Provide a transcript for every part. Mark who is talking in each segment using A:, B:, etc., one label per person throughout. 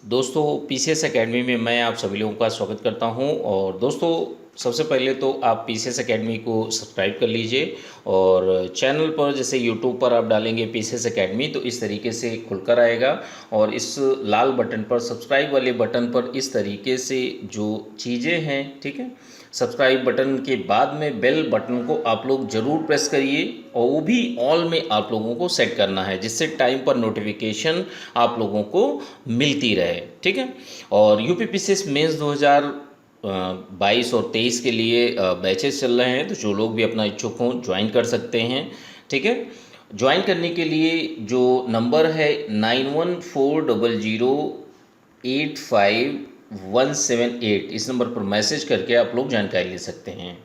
A: दोस्तों PCS academy में मैं आप सभी लोगों का स्वागत करता हूं। और दोस्तों सबसे पहले तो आप पीसीएस एकेडमी को सब्सक्राइब कर लीजिए। और चैनल पर जैसे यूट्यूब पर आप डालेंगे पीसीएस एकेडमी तो इस तरीके से खुलकर आएगा। और इस लाल बटन पर सब्सक्राइब वाले बटन पर इस तरीके से जो चीज़ें हैं, ठीक है, सब्सक्राइब बटन के बाद में बेल बटन को आप लोग ज़रूर प्रेस करिए और वो भी ऑल में आप लोगों को सेट करना है, जिससे टाइम पर नोटिफिकेशन आप लोगों को मिलती रहे, ठीक है। और यूपीपीसीएस मेंस 2022 और 23 के लिए बैचेस चल रहे हैं, तो जो लोग भी अपना इच्छुक हों ज्वाइन कर सकते हैं, ठीक है। ज्वाइन करने के लिए जो नंबर है 9140085178, इस नंबर पर मैसेज करके आप लोग जानकारी ले सकते हैं।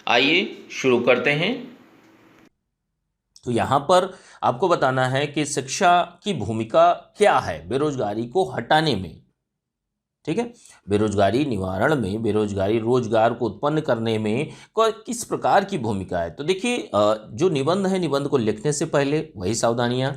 A: आइए शुरू करते हैं। तो यहाँ पर आपको बताना है कि शिक्षा की भूमिका क्या है बेरोजगारी को हटाने में, ठीक है। बेरोजगारी निवारण में, बेरोजगारी रोजगार को उत्पन्न करने में किस प्रकार की भूमिका है। तो देखिए, जो निबंध है, निबंध को लिखने से पहले वही सावधानियां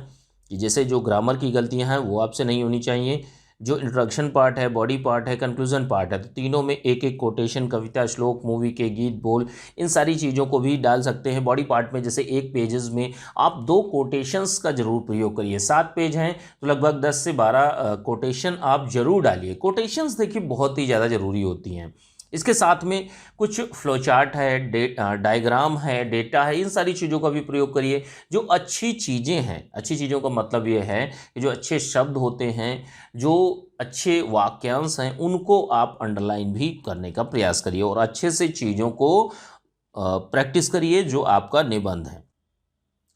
A: कि जैसे जो ग्रामर की गलतियां हैं वो आपसे नहीं होनी चाहिए। जो इंट्रोडक्शन पार्ट है, बॉडी पार्ट है, कंक्लूजन पार्ट है, तो तीनों में एक एक कोटेशन, कविता, श्लोक, मूवी के गीत, बोल, इन सारी चीज़ों को भी डाल सकते हैं। बॉडी पार्ट में जैसे एक पेजेस में आप 2 कोटेशंस का जरूर प्रयोग करिए। 7 पेज हैं तो लगभग 10 से 12 कोटेशन आप जरूर डालिए। कोटेशंस देखिए बहुत ही ज़्यादा ज़रूरी होती हैं। इसके साथ में कुछ फ्लो चार्ट है, डायग्राम है, डेटा है, इन सारी चीज़ों का भी प्रयोग करिए। जो अच्छी चीज़ें हैं, अच्छी चीज़ों का मतलब ये है कि जो अच्छे शब्द होते हैं, जो अच्छे वाक्यांश हैं, उनको आप अंडरलाइन भी करने का प्रयास करिए और अच्छे से चीज़ों को प्रैक्टिस करिए। जो आपका निबंध है,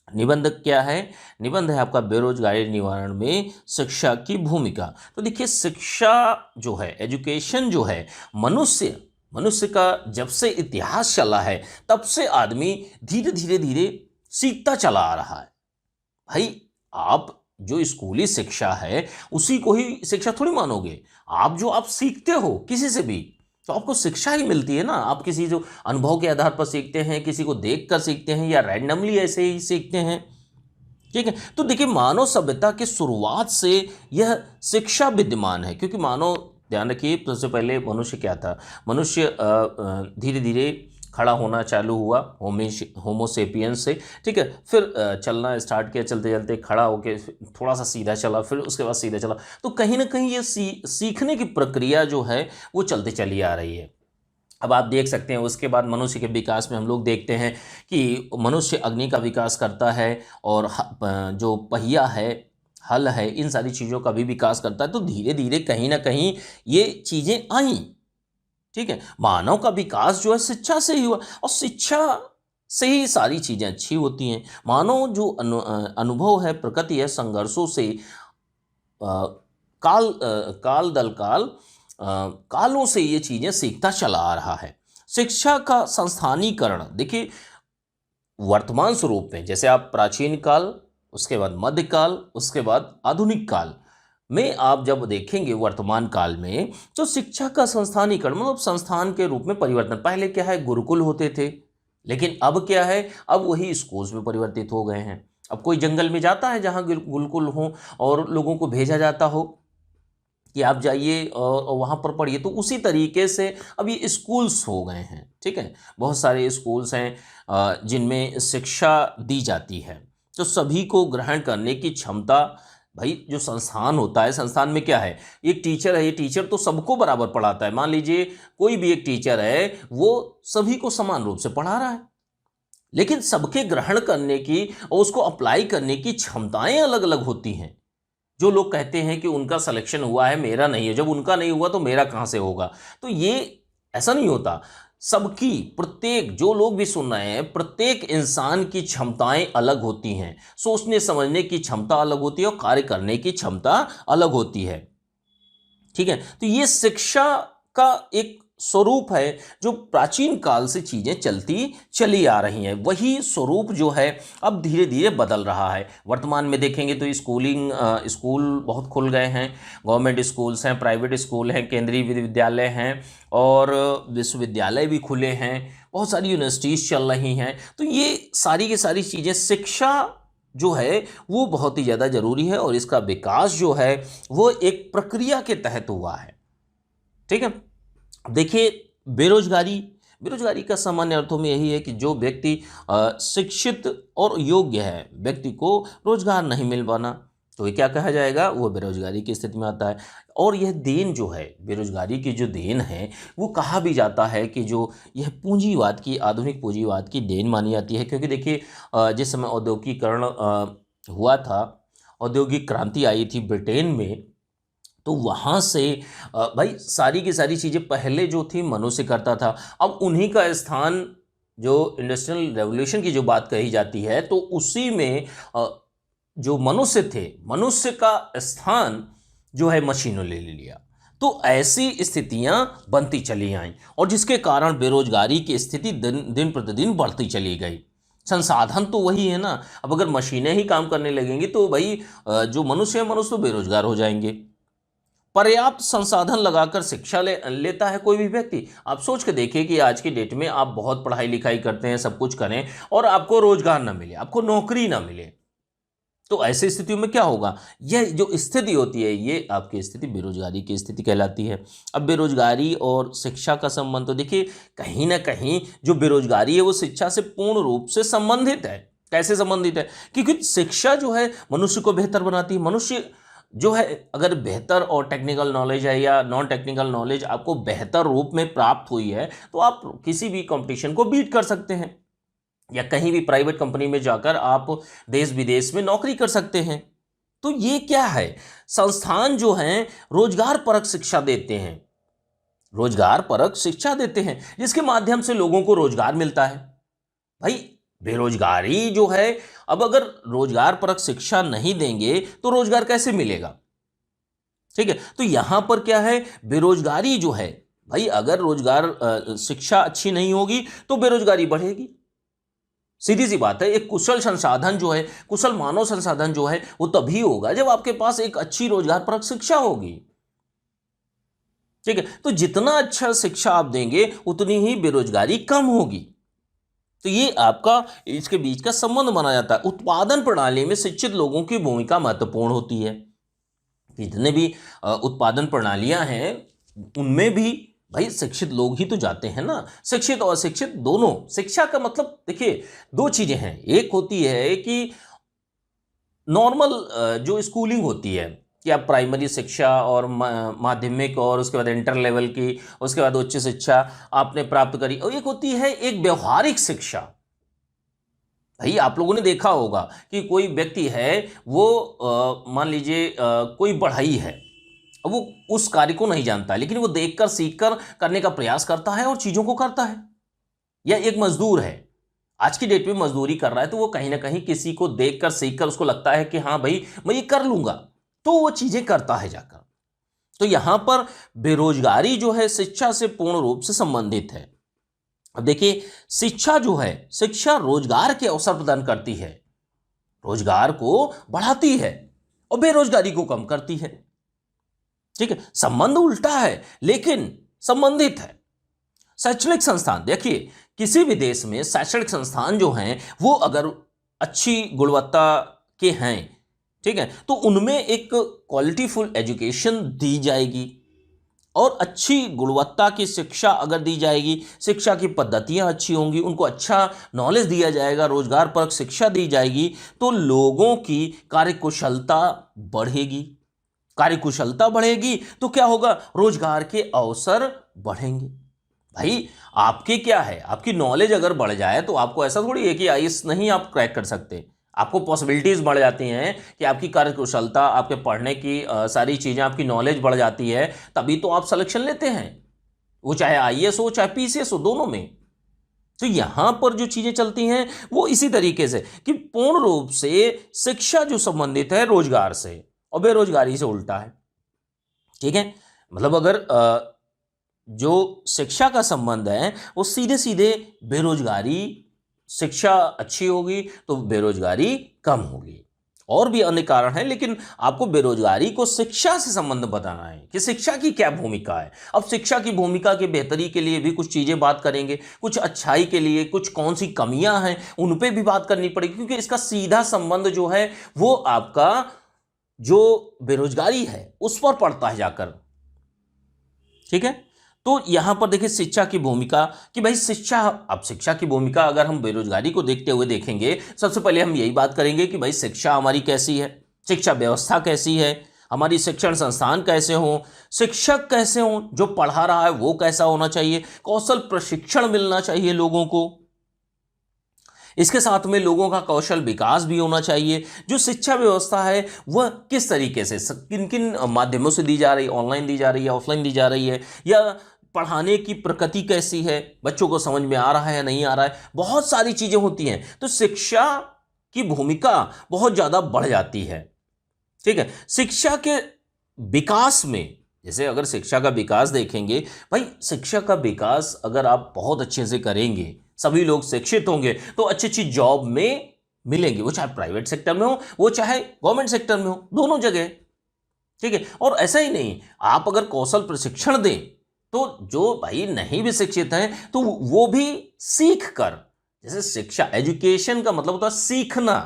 A: निबंध क्या है? निबंध है आपका बेरोजगारी निवारण में शिक्षा की भूमिका। तो देखिए, शिक्षा जो है, एजुकेशन जो है, मनुष्य का जब से इतिहास चला है तब से आदमी धीरे धीरे धीरे सीखता चला आ रहा है। भाई, आप जो स्कूली शिक्षा है उसी को ही शिक्षा थोड़ी मानोगे। आप सीखते हो किसी से भी तो आपको शिक्षा ही मिलती है ना। आप किसी जो अनुभव के आधार पर सीखते हैं, किसी को देखकर सीखते हैं, या रैंडमली ऐसे ही सीखते हैं, ठीक है। तो देखिए, मानव सभ्यता की शुरुआत से यह शिक्षा विद्यमान है, क्योंकि मानव, ध्यान रखिए, सबसे पहले मनुष्य क्या था? मनुष्य धीरे धीरे खड़ा होना चालू हुआ होमोसेपियंस से, ठीक है। फिर चलना स्टार्ट किया, चलते चलते खड़ा होके थोड़ा सा सीधा चला, फिर उसके बाद सीधा चला। तो कहीं ना कहीं ये सीखने की प्रक्रिया जो है वो चलते चली आ रही है। अब आप देख सकते हैं उसके बाद मनुष्य के विकास में हम लोग देखते हैं कि मनुष्य अग्नि का विकास करता है और जो पहिया है, हल है, इन सारी चीज़ों का भी विकास करता है। तो धीरे धीरे कहीं ना कहीं ये चीज़ें आई, ठीक है। मानव का विकास जो है शिक्षा से ही हुआ, और शिक्षा से ही सारी चीज़ें अच्छी होती हैं। मानव जो अनुभव है, प्रकृति है, संघर्षों से काल दल काल कालों से ये चीज़ें सीखता चला आ रहा है। शिक्षा का संस्थानीकरण देखिए, वर्तमान स्वरूप में जैसे आप प्राचीन काल, उसके बाद मध्यकाल, उसके बाद आधुनिक काल में आप जब देखेंगे वर्तमान काल में, तो शिक्षा का संस्थानीकरण मतलब संस्थान के रूप में परिवर्तन। पहले क्या है, गुरुकुल होते थे, लेकिन अब क्या है, अब वही स्कूल्स में परिवर्तित हो गए हैं। अब कोई जंगल में जाता है जहाँ गुरुकुल हो और लोगों को भेजा जाता हो कि आप जाइए और वहाँ पर पढ़िए, तो उसी तरीके से अब ये स्कूल्स हो गए हैं, ठीक है। बहुत सारे स्कूल्स हैं जिनमें शिक्षा दी जाती है। तो सभी को ग्रहण करने की क्षमता, भाई जो संस्थान होता है, संस्थान में क्या है, एक टीचर है, ये टीचर तो सबको बराबर पढ़ाता है। मान लीजिए कोई भी एक टीचर है, वो सभी को समान रूप से पढ़ा रहा है, लेकिन सबके ग्रहण करने की और उसको अप्लाई करने की क्षमताएं अलग अलग होती हैं। जो लोग कहते हैं कि उनका सिलेक्शन हुआ है, मेरा नहीं है, जब उनका नहीं हुआ तो मेरा कहाँ से होगा? तो ये ऐसा नहीं होता। सबकी, प्रत्येक, जो लोग भी सुन रहे हैं, प्रत्येक इंसान की क्षमताएं अलग होती हैं। सोचने समझने की क्षमता अलग होती है और कार्य करने की क्षमता अलग होती है, ठीक है। तो ये शिक्षा का एक स्वरूप है जो प्राचीन काल से चीज़ें चलती चली आ रही हैं। वही स्वरूप जो है अब धीरे धीरे बदल रहा है। वर्तमान में देखेंगे तो स्कूल बहुत खुल गए हैं। गवर्नमेंट स्कूल्स हैं, प्राइवेट स्कूल हैं, केंद्रीय विद्यालय हैं और विश्वविद्यालय भी खुले हैं। बहुत सारी यूनिवर्सिटीज़ चल रही हैं। तो ये सारी की सारी चीज़ें शिक्षा जो है वो बहुत ही ज़्यादा ज़रूरी है और इसका विकास जो है वो एक प्रक्रिया के तहत हुआ है। ठीक है। देखिए, बेरोजगारी बेरोजगारी का सामान्य अर्थों में यही है कि जो व्यक्ति शिक्षित और योग्य है, व्यक्ति को रोजगार नहीं मिल पाना, तो ये क्या कहा जाएगा, वो बेरोजगारी की स्थिति में आता है। और यह देन जो है, बेरोजगारी की जो देन है, वो कहा भी जाता है कि जो यह पूंजीवाद की, आधुनिक पूंजीवाद की देन मानी जाती है। क्योंकि देखिए, जिस समय औद्योगिकरण हुआ था, औद्योगिक क्रांति आई थी ब्रिटेन में, तो वहाँ से भाई सारी की सारी चीज़ें पहले जो थी मनुष्य करता था, अब उन्हीं का स्थान, जो इंडस्ट्रियल रेवोल्यूशन की जो बात कही जाती है, तो उसी में जो मनुष्य थे, मनुष्य का स्थान जो है मशीनों ले लिया। तो ऐसी स्थितियां बनती चली आईं और जिसके कारण बेरोजगारी की स्थिति दिन दिन प्रतिदिन बढ़ती चली गई। संसाधन तो वही है ना, अब अगर मशीनें ही काम करने लगेंगी तो भाई जो मनुष्य है, मनुष्य तो बेरोजगार हो जाएंगे। पर्याप्त संसाधन लगाकर शिक्षा लेता है कोई भी व्यक्ति। आप सोच के देखिए कि आज की डेट में आप बहुत पढ़ाई लिखाई करते हैं, सब कुछ करें और आपको रोजगार ना मिले, आपको नौकरी ना मिले, तो ऐसी स्थितियों में क्या होगा। यह जो स्थिति होती है, ये आपकी स्थिति बेरोजगारी की स्थिति कहलाती है। अब बेरोजगारी और शिक्षा का संबंध तो देखिए, कहीं ना कहीं जो बेरोजगारी है वो शिक्षा से पूर्ण रूप से संबंधित है। कैसे संबंधित है, क्योंकि शिक्षा जो है मनुष्य को बेहतर बनाती है। मनुष्य जो है, अगर बेहतर और टेक्निकल नॉलेज है या नॉन टेक्निकल नॉलेज आपको बेहतर रूप में प्राप्त हुई है, तो आप किसी भी कंपटीशन को बीट कर सकते हैं या कहीं भी प्राइवेट कंपनी में जाकर आप देश विदेश में नौकरी कर सकते हैं। तो ये क्या है, संस्थान जो हैं रोजगार परक शिक्षा देते हैं, रोजगार परक शिक्षा देते हैं, जिसके माध्यम से लोगों को रोजगार मिलता है। भाई बेरोजगारी जो है, अब अगर रोजगार परक शिक्षा नहीं देंगे तो रोजगार कैसे मिलेगा। ठीक है, तो यहां पर क्या है, बेरोजगारी जो है, भाई अगर रोजगार शिक्षा अच्छी नहीं होगी तो बेरोजगारी बढ़ेगी। सीधी सी बात है। एक कुशल संसाधन जो है, कुशल मानव संसाधन जो है, वो तभी होगा जब आपके पास एक अच्छी रोजगार परक शिक्षा होगी। ठीक है, तो जितना अच्छा शिक्षा आप देंगे उतनी ही बेरोजगारी कम होगी। तो ये आपका इसके बीच का संबंध माना जाता है। उत्पादन प्रणाली में शिक्षित लोगों की भूमिका महत्वपूर्ण होती है। जितने भी उत्पादन प्रणालियां हैं उनमें भी भाई शिक्षित लोग ही तो जाते हैं ना। शिक्षित और अशिक्षित दोनों। शिक्षा का मतलब देखिए, दो चीजें हैं। एक होती है कि नॉर्मल जो स्कूलिंग होती है, कि आप प्राइमरी शिक्षा और माध्यमिक और उसके बाद इंटर लेवल की, उसके बाद उच्च शिक्षा आपने प्राप्त करी, और एक होती है एक व्यवहारिक शिक्षा। भाई आप लोगों ने देखा होगा कि कोई व्यक्ति है, वो मान लीजिए कोई बढ़ई है, अब वो उस कार्य को नहीं जानता है, लेकिन वो देखकर सीखकर करने का प्रयास करता है और चीजों को करता है। या एक मजदूर है, आज की डेट में मजदूरी कर रहा है, तो वो कहीं ना कहीं किसी को देखकर सीखकर उसको लगता है कि हाँ भाई मैं ये कर लूंगा, तो वो चीजें करता है जाकर। तो यहां पर बेरोजगारी जो है शिक्षा से पूर्ण रूप से संबंधित है। अब देखिए, शिक्षा जो है, शिक्षा रोजगार के अवसर प्रदान करती है, रोजगार को बढ़ाती है और बेरोजगारी को कम करती है। ठीक है, संबंध उल्टा है लेकिन संबंधित है। शैक्षणिक संस्थान देखिए, किसी भी देश में शैक्षणिक संस्थान जो हैं वो अगर अच्छी गुणवत्ता के हैं, ठीक है, तो उनमें एक क्वालिटीफुल एजुकेशन दी जाएगी और अच्छी गुणवत्ता की शिक्षा अगर दी जाएगी, शिक्षा की पद्धतियां अच्छी होंगी, उनको अच्छा नॉलेज दिया जाएगा, रोजगार परक शिक्षा दी जाएगी, तो लोगों की कार्यकुशलता बढ़ेगी। कार्यकुशलता बढ़ेगी तो क्या होगा, रोजगार के अवसर बढ़ेंगे। भाई आपके क्या है, आपकी नॉलेज अगर बढ़ जाए तो आपको ऐसा थोड़ी है कि आईएएस नहीं आप क्रैक कर सकते। आपको पॉसिबिलिटीज बढ़ जाती हैं कि आपकी कार्यकुशलता, आपके पढ़ने की सारी चीजें, आपकी नॉलेज बढ़ जाती है, तभी तो आप सिलेक्शन लेते हैं, वो चाहे आईएएस हो चाहे पीसीएस हो, दोनों में। तो यहां पर जो चीजें चलती हैं वो इसी तरीके से कि पूर्ण रूप से शिक्षा जो संबंधित है रोजगार से और बेरोजगारी से उल्टा है। ठीक है, मतलब अगर जो शिक्षा का संबंध है वो सीधे सीधे बेरोजगारी, शिक्षा अच्छी होगी तो बेरोजगारी कम होगी। और भी अन्य कारण हैं, लेकिन आपको बेरोजगारी को शिक्षा से संबंध बताना है कि शिक्षा की क्या भूमिका है। अब शिक्षा की भूमिका की बेहतरी के लिए भी कुछ चीज़ें बात करेंगे, कुछ अच्छाई के लिए कुछ कौन सी कमियां हैं उन पे भी बात करनी पड़ेगी, क्योंकि इसका सीधा संबंध जो है वो आपका जो बेरोजगारी है उस पर पड़ता है जाकर। ठीक है, तो यहां पर देखिए शिक्षा की भूमिका कि भाई शिक्षा, अब शिक्षा की भूमिका अगर हम बेरोजगारी को देखते हुए देखेंगे, सबसे पहले हम यही बात करेंगे कि भाई शिक्षा हमारी कैसी है, शिक्षा व्यवस्था कैसी है, हमारी शिक्षण संस्थान कैसे हों, शिक्षक कैसे हों, जो पढ़ा रहा है वो कैसा होना चाहिए, कौशल प्रशिक्षण मिलना चाहिए लोगों को, इसके साथ में लोगों का कौशल विकास भी होना चाहिए। जो शिक्षा व्यवस्था है वह किस तरीके से किन किन माध्यमों से दी जा रही है, ऑनलाइन दी जा रही है, ऑफलाइन दी जा रही है, या पढ़ाने की प्रकृति कैसी है, बच्चों को समझ में आ रहा है या नहीं आ रहा है, बहुत सारी चीज़ें होती हैं। तो शिक्षा की भूमिका बहुत ज़्यादा बढ़ जाती है। ठीक है, शिक्षा के विकास में, जैसे अगर शिक्षा का विकास देखेंगे, भाई शिक्षा का विकास अगर आप बहुत अच्छे से करेंगे, सभी लोग शिक्षित होंगे तो अच्छी अच्छी जॉब में मिलेंगे, वो चाहे प्राइवेट सेक्टर में हो वो चाहे गवर्नमेंट सेक्टर में हो, दोनों जगह। ठीक है, और ऐसा ही नहीं, आप अगर कौशल प्रशिक्षण दें तो जो भाई नहीं भी शिक्षित हैं तो वो भी सीख कर, जैसे शिक्षा एजुकेशन का मतलब होता है सीखना।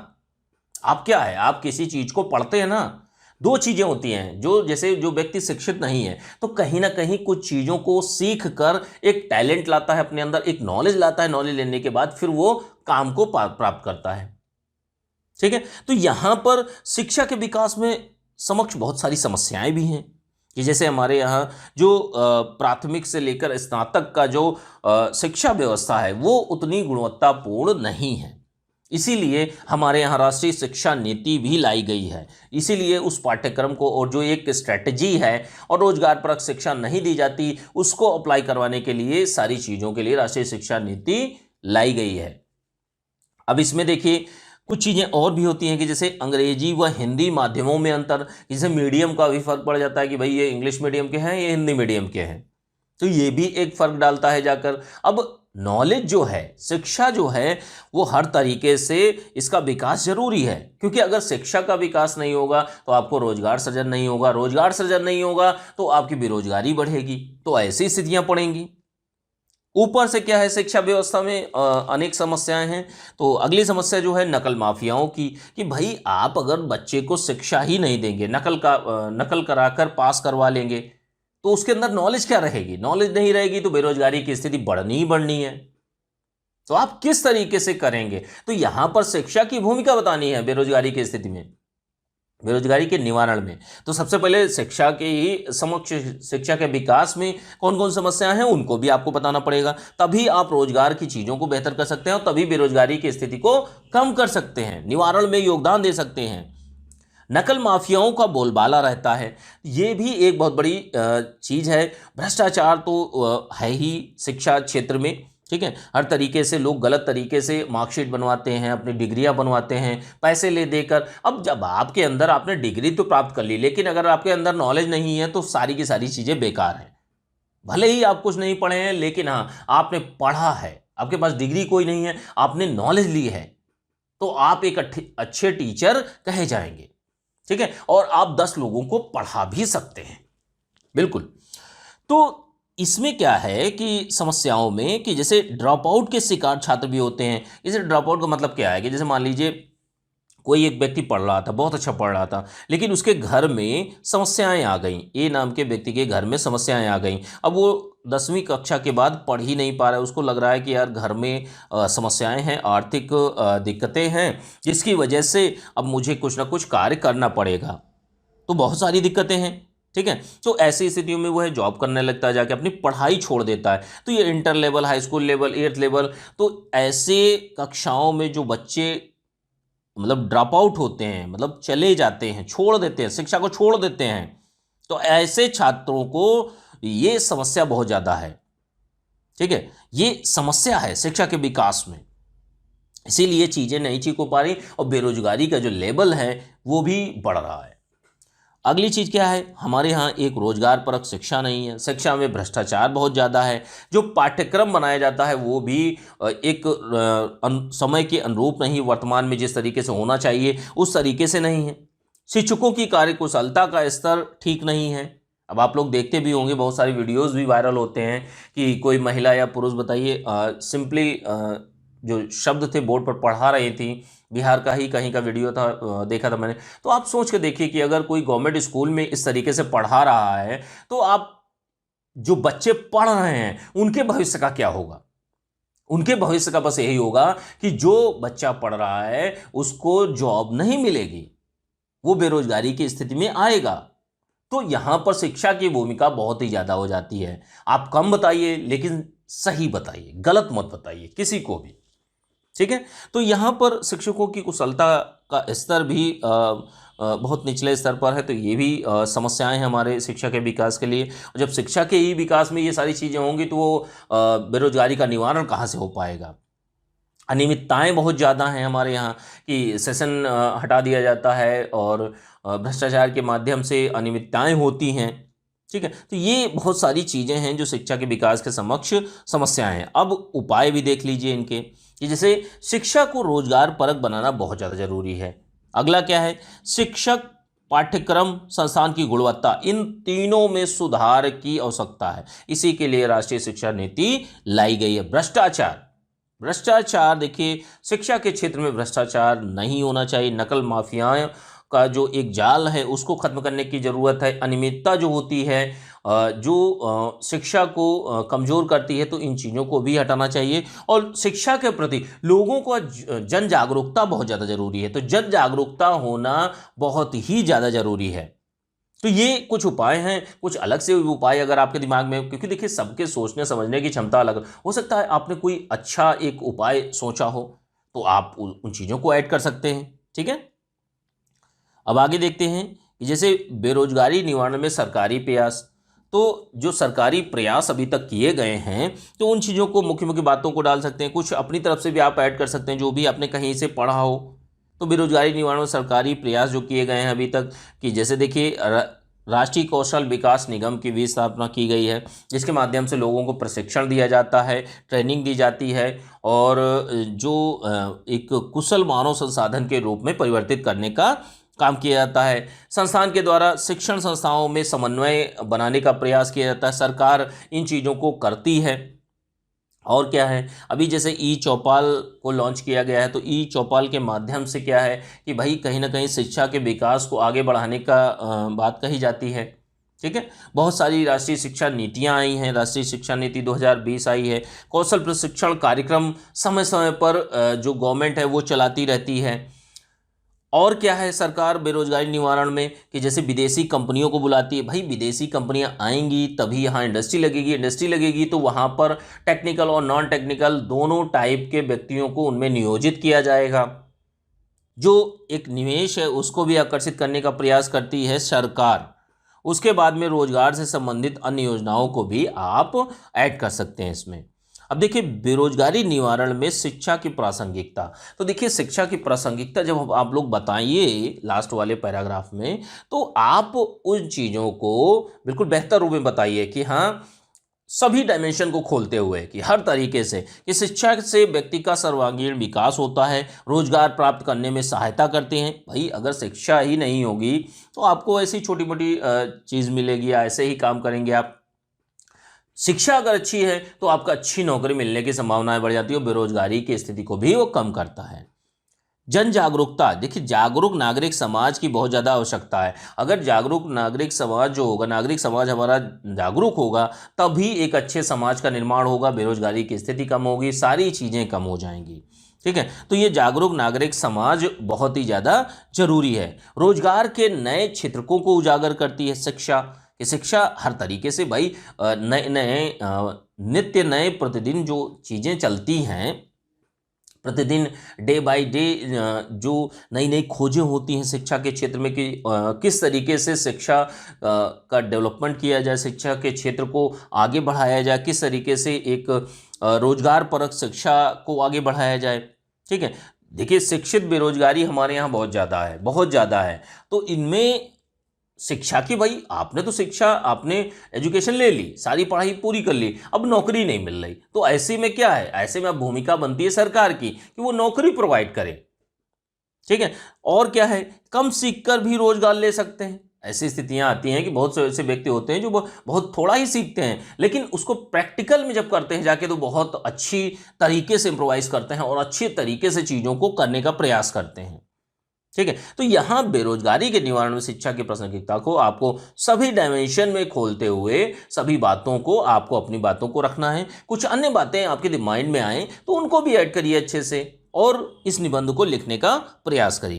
A: आप क्या है, आप किसी चीज को पढ़ते हैं ना, दो चीजें होती हैं, जो जैसे जो व्यक्ति शिक्षित नहीं है तो कहीं ना कहीं कुछ चीजों को सीख कर एक टैलेंट लाता है अपने अंदर, एक नॉलेज लाता है, नॉलेज लेने के बाद फिर वो काम को प्राप्त करता है। ठीक है, तो यहां पर शिक्षा के विकास में समक्ष बहुत सारी समस्याएं भी हैं कि जैसे हमारे यहाँ जो प्राथमिक से लेकर स्नातक का जो शिक्षा व्यवस्था है वो उतनी गुणवत्तापूर्ण नहीं है, इसीलिए हमारे यहाँ राष्ट्रीय शिक्षा नीति भी लाई गई है। इसीलिए उस पाठ्यक्रम को और जो एक स्ट्रैटेजी है और रोजगारपरक शिक्षा नहीं दी जाती उसको अप्लाई करवाने के लिए सारी चीज़ों के लिए राष्ट्रीय शिक्षा नीति लाई गई है। अब इसमें देखिए कुछ चीज़ें और भी होती हैं कि जैसे अंग्रेजी व हिंदी माध्यमों में अंतर, जैसे मीडियम का भी फर्क पड़ जाता है कि भाई ये इंग्लिश मीडियम के हैं ये हिंदी मीडियम के हैं, तो ये भी एक फर्क डालता है जाकर। अब नॉलेज जो है, शिक्षा जो है वो हर तरीके से इसका विकास जरूरी है, क्योंकि अगर शिक्षा का विकास नहीं होगा तो आपको रोजगार सृजन नहीं होगा, रोजगार सृजन नहीं होगा तो आपकी बेरोजगारी बढ़ेगी, तो ऐसी स्थितियां पड़ेंगी। ऊपर से क्या है, शिक्षा व्यवस्था में अनेक समस्याएं हैं। तो अगली समस्या जो है नकल माफियाओं की, कि भाई आप अगर बच्चे को शिक्षा ही नहीं देंगे, नकल कराकर पास करवा लेंगे तो उसके अंदर नॉलेज क्या रहेगी, नॉलेज नहीं रहेगी तो बेरोजगारी की स्थिति बढ़नी ही बढ़नी है। तो आप किस तरीके से करेंगे, तो यहां पर शिक्षा की भूमिका बतानी है बेरोजगारी की स्थिति में, बेरोजगारी के निवारण में। तो सबसे पहले शिक्षा के ही समक्ष, शिक्षा के विकास में कौन कौन समस्याएं हैं उनको भी आपको बताना पड़ेगा, तभी आप रोजगार की चीजों को बेहतर कर सकते हैं और तभी बेरोजगारी की स्थिति को कम कर सकते हैं, निवारण में योगदान दे सकते हैं। नकल माफियाओं का बोलबाला रहता है, ये भी एक बहुत बड़ी चीज़ है। भ्रष्टाचार तो है ही शिक्षा क्षेत्र में। ठीक है, हर तरीके से लोग गलत तरीके से मार्कशीट बनवाते हैं, अपनी डिग्रियां बनवाते हैं पैसे ले देकर। अब जब आपके अंदर, आपने डिग्री तो प्राप्त कर ली, लेकिन अगर आपके अंदर नॉलेज नहीं है तो सारी की सारी चीज़ें बेकार हैं। भले ही आप कुछ नहीं पढ़े हैं, लेकिन हाँ आपने पढ़ा है, आपके पास डिग्री कोई नहीं है, आपने नॉलेज ली है, तो आप एक अच्छे टीचर कहे जाएंगे। ठीक है, और आप 10 लोगों को पढ़ा भी सकते हैं, बिल्कुल। तो इसमें क्या है कि समस्याओं में कि जैसे ड्रॉप आउट के शिकार छात्र भी होते हैं। जैसे ड्रॉप आउट का मतलब क्या है कि जैसे मान लीजिए कोई एक व्यक्ति पढ़ रहा था, बहुत अच्छा पढ़ रहा था, लेकिन उसके घर में समस्याएं आ गईं, ए नाम के व्यक्ति के घर में समस्याएं आ गईं। अब वो 10वीं कक्षा के बाद पढ़ ही नहीं पा रहा है, उसको लग रहा है कि यार घर में समस्याएं हैं, आर्थिक दिक्कतें हैं, जिसकी वजह से अब मुझे कुछ ना कुछ कार्य करना पड़ेगा, तो बहुत सारी दिक्कतें हैं। ठीक है, तो ऐसी स्थितियों में वह जॉब करने लगता है, जाके अपनी पढ़ाई छोड़ देता है। तो ये inter level, high school level, 8th level, तो ऐसे कक्षाओं में जो बच्चे मतलब ड्रॉप आउट होते हैं, मतलब चले जाते हैं, छोड़ देते हैं, शिक्षा को छोड़ देते हैं, तो ऐसे छात्रों को ये समस्या बहुत ज़्यादा है। ठीक है, ये समस्या है शिक्षा के विकास में, इसीलिए चीज़ें नहीं ठीक हो पा रही और बेरोजगारी का जो लेवल है वो भी बढ़ रहा है। अगली चीज़ क्या है, हमारे यहाँ एक रोजगार परक शिक्षा नहीं है, शिक्षा में भ्रष्टाचार बहुत ज़्यादा है, जो पाठ्यक्रम बनाया जाता है वो भी एक समय के अनुरूप नहीं, वर्तमान में जिस तरीके से होना चाहिए उस तरीके से नहीं है। शिक्षकों की कार्यकुशलता का स्तर ठीक नहीं है। अब आप लोग देखते भी होंगे, बहुत सारी वीडियोस भी वायरल होते हैं कि कोई महिला या पुरुष, बताइए, सिंपली जो शब्द थे बोर्ड पर पढ़ा रही थी, बिहार का ही कहीं का वीडियो था, देखा था मैंने। तो आप सोच के देखिए कि अगर कोई गवर्नमेंट स्कूल में इस तरीके से पढ़ा रहा है तो आप जो बच्चे पढ़ रहे हैं उनके भविष्य का क्या होगा। उनके भविष्य का बस यही होगा कि जो बच्चा पढ़ रहा है उसको जॉब नहीं मिलेगी, वो बेरोजगारी की स्थिति में आएगा। तो यहां पर शिक्षा की भूमिका बहुत ही ज्यादा हो जाती है। आप कम बताइए लेकिन सही बताइए, गलत मत बताइए किसी को भी, ठीक है। तो यहाँ पर शिक्षकों की कुशलता का स्तर भी बहुत निचले स्तर पर है, तो ये भी समस्याएं हैं हमारे शिक्षा के विकास के लिए। और जब शिक्षा के ही विकास में ये सारी चीज़ें होंगी तो वो बेरोजगारी का निवारण कहाँ से हो पाएगा। अनियमितताएं बहुत ज़्यादा हैं हमारे यहाँ कि सेशन हटा दिया जाता है और भ्रष्टाचार के माध्यम से अनियमितताएं होती हैं, ठीक है। तो ये बहुत सारी चीज़ें हैं जो शिक्षा के विकास के समक्ष समस्याएं हैं। अब उपाय भी देख लीजिए इनके, कि जैसे शिक्षा को रोजगार परक बनाना बहुत ज़्यादा जरूरी है। अगला क्या है, शिक्षक, पाठ्यक्रम, संस्थान की गुणवत्ता, इन तीनों में सुधार की आवश्यकता है। इसी के लिए राष्ट्रीय शिक्षा नीति लाई गई है। भ्रष्टाचार देखिए, शिक्षा के क्षेत्र में भ्रष्टाचार नहीं होना चाहिए। नकल माफियाओं का जो एक जाल है उसको खत्म करने की ज़रूरत है। अनियमितता जो होती है जो शिक्षा को कमज़ोर करती है, तो इन चीज़ों को भी हटाना चाहिए। और शिक्षा के प्रति लोगों को जन जागरूकता बहुत ज़्यादा ज़रूरी है। तो जन जागरूकता होना बहुत ही ज़्यादा ज़रूरी है। तो ये कुछ उपाय हैं, कुछ अलग से उपाय अगर आपके दिमाग में, क्योंकि देखिए सबके सोचने समझने की क्षमता अलग हो सकता है, आपने कोई अच्छा एक उपाय सोचा हो तो आप उन चीज़ों को ऐड कर सकते हैं, ठीक है। अब आगे देखते हैं कि जैसे बेरोजगारी निवारण में सरकारी प्रयास, तो जो सरकारी प्रयास अभी तक किए गए हैं तो उन चीज़ों को, मुख्य मुख्य बातों को डाल सकते हैं, कुछ अपनी तरफ से भी आप ऐड कर सकते हैं जो भी आपने कहीं से पढ़ा हो। तो बेरोजगारी निवारण में सरकारी प्रयास जो किए गए हैं अभी तक, कि जैसे देखिए राष्ट्रीय कौशल विकास निगम की भी स्थापना की गई है, जिसके माध्यम से लोगों को प्रशिक्षण दिया जाता है, ट्रेनिंग दी जाती है और जो एक कुशल मानव संसाधन के रूप में परिवर्तित करने का काम किया जाता है। संस्थान के द्वारा शिक्षण संस्थाओं में समन्वय बनाने का प्रयास किया जाता है। सरकार इन चीज़ों को करती है। और क्या है, अभी जैसे ई चौपाल को लॉन्च किया गया है, तो ई चौपाल के माध्यम से क्या है कि भाई कहीं ना कहीं शिक्षा के विकास को आगे बढ़ाने का बात कही जाती है, ठीक है। बहुत सारी राष्ट्रीय शिक्षा नीतियां आई हैं, राष्ट्रीय शिक्षा नीति 2020 आई है। कौशल प्रशिक्षण कार्यक्रम समय समय पर जो गवर्नमेंट है वो चलाती रहती है। और क्या है, सरकार बेरोजगारी निवारण में कि जैसे विदेशी कंपनियों को बुलाती है। भाई विदेशी कंपनियां आएंगी तभी यहाँ इंडस्ट्री लगेगी, इंडस्ट्री लगेगी तो वहाँ पर टेक्निकल और नॉन टेक्निकल दोनों टाइप के व्यक्तियों को उनमें नियोजित किया जाएगा। जो एक निवेश है उसको भी आकर्षित करने का प्रयास करती है सरकार। उसके बाद में रोजगार से संबंधित अन्य योजनाओं को भी आप ऐड कर सकते हैं इसमें। अब देखिए बेरोजगारी निवारण में शिक्षा की प्रासंगिकता, तो देखिए शिक्षा की प्रासंगिकता जब आप लोग बताइए लास्ट वाले पैराग्राफ में, तो आप उन चीज़ों को बिल्कुल बेहतर रूप में बताइए कि हाँ, सभी डायमेंशन को खोलते हुए कि हर तरीके से कि शिक्षा से व्यक्ति का सर्वांगीण विकास होता है, रोजगार प्राप्त करने में सहायता करते हैं। भाई अगर शिक्षा ही नहीं होगी तो आपको ऐसी छोटी मोटी चीज़ मिलेगी या ऐसे ही काम करेंगे आप। शिक्षा अगर अच्छी है तो आपको अच्छी नौकरी मिलने की संभावनाएं बढ़ जाती है और बेरोजगारी की स्थिति को भी वो कम करता है। जन जागरूकता, देखिए जागरूक नागरिक समाज की बहुत ज़्यादा आवश्यकता है। अगर जागरूक नागरिक समाज जो होगा, नागरिक समाज हमारा जागरूक होगा तभी एक अच्छे समाज का निर्माण होगा, बेरोजगारी की स्थिति कम होगी, सारी चीज़ें कम हो जाएंगी, ठीक है। तो ये जागरूक नागरिक समाज बहुत ही ज़्यादा जरूरी है। रोजगार के नए क्षेत्रकों को उजागर करती है शिक्षा, कि शिक्षा हर तरीके से भाई नए नए नित्य नए प्रतिदिन जो चीज़ें चलती हैं, प्रतिदिन डे बाय डे जो नई नई खोजें होती हैं शिक्षा के क्षेत्र में कि किस तरीके से शिक्षा का डेवलपमेंट किया जाए, शिक्षा के क्षेत्र को आगे बढ़ाया जाए, किस तरीके से एक रोजगार परक शिक्षा को आगे बढ़ाया जाए, ठीक है। देखिए शिक्षित बेरोजगारी हमारे यहाँ बहुत ज़्यादा है, बहुत ज़्यादा है। तो इनमें शिक्षा की, भाई आपने तो शिक्षा, आपने एजुकेशन ले ली, सारी पढ़ाई पूरी कर ली, अब नौकरी नहीं मिल रही, तो ऐसे में क्या है, ऐसे में अब भूमिका बनती है सरकार की कि वो नौकरी प्रोवाइड करे। ठीक है, और क्या है, कम सीखकर भी रोजगार ले सकते हैं। ऐसी स्थितियां आती हैं कि बहुत से ऐसे व्यक्ति होते हैं जो बहुत थोड़ा ही सीखते हैं, लेकिन उसको प्रैक्टिकल में जब करते हैं जाके तो बहुत अच्छी तरीके से इम्प्रोवाइज करते हैं और अच्छे तरीके से चीज़ों को करने का प्रयास करते हैं। ठीक है, तो यहाँ बेरोजगारी के निवारण में शिक्षा की प्रासंगिकता को आपको सभी डायमेंशन में खोलते हुए सभी बातों को, आपको अपनी बातों को रखना है। कुछ अन्य बातें आपके माइंड में आए तो उनको भी ऐड करिए अच्छे से और इस निबंध को लिखने का प्रयास करिए।